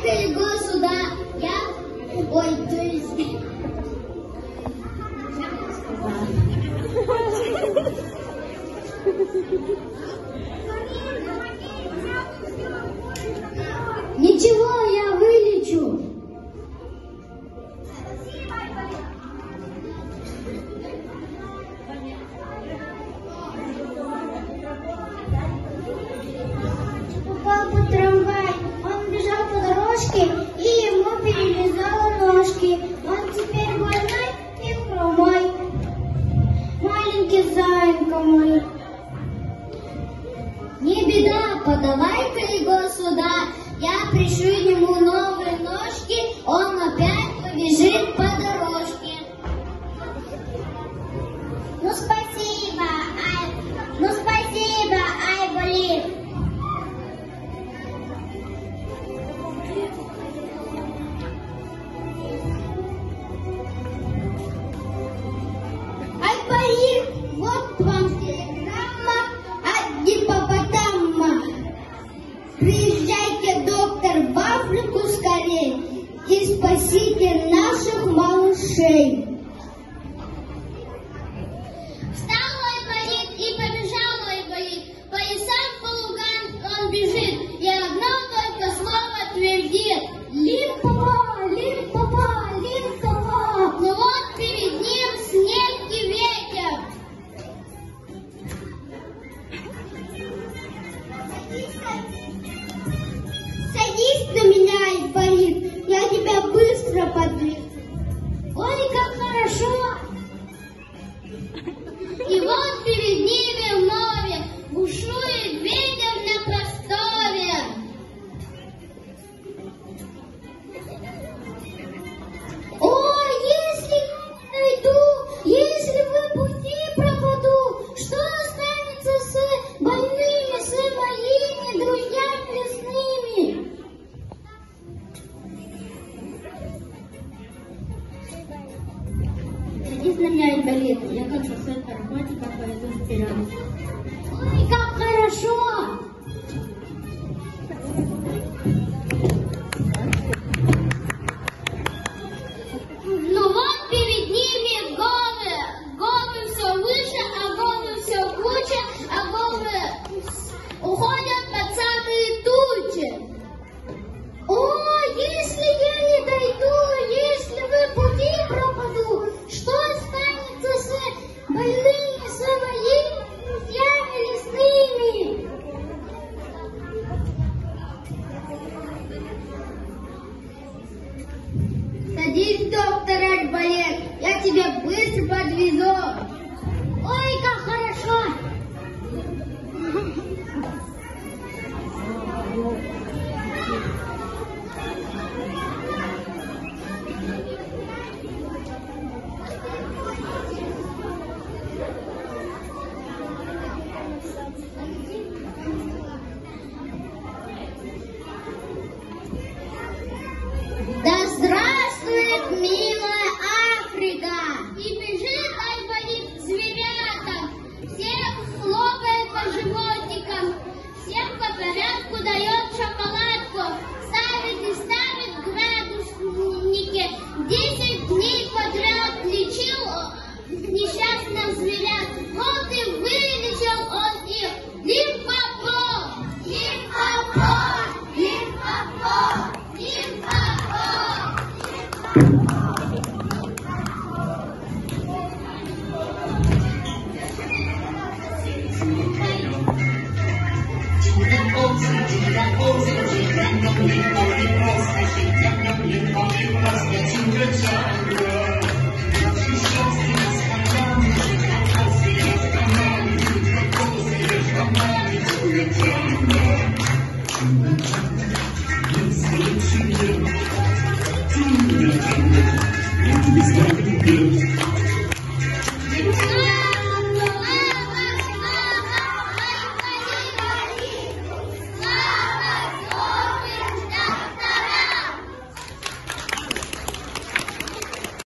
Подавай-ка его сюда. Ой, то есть... Ничего, я вылечу. Попал под трамвай, он бежал по дорожке, и ему перелезало ножки. Он теперь больной и хромой. Маленький зайка мой. Не беда, подавай-ка его сюда. Я пришью ему новые ножки, он опять побежит по дорожке. Ну спасибо, ай, болит. Ай, болит, вот вам телеграмма от гиппопотама. Приезжайте, доктор, в Африку скорей и спасите наших малышей. Встал айболит и побежал айболит. По лесам, по лугам он бежит и одно только слово твердит: Лимпопа, Лимпопа, Лимпопа. Но вот перед ним снег и ветер. Садись на меня, айболит, я тебя быстро подвезу. Ой, как хорошо! И вот перед ними в море бушует ветер на просторе. О, если я не найду, если в пути пропаду, что останется с больными, с моими друзьями лесными? Садись на меня, айболит, я как шофер паровозика пойду вперед. Ой, как хорошо! Но вот перед ними горы, горы все выше, а горы все круче, а горы уходят под самые тучи. О, если я не дойду, если в пути пропаду, что останется с больными, с моими друзьями лесными? Садись, доктор Айболит, я тебя быстро подвезу.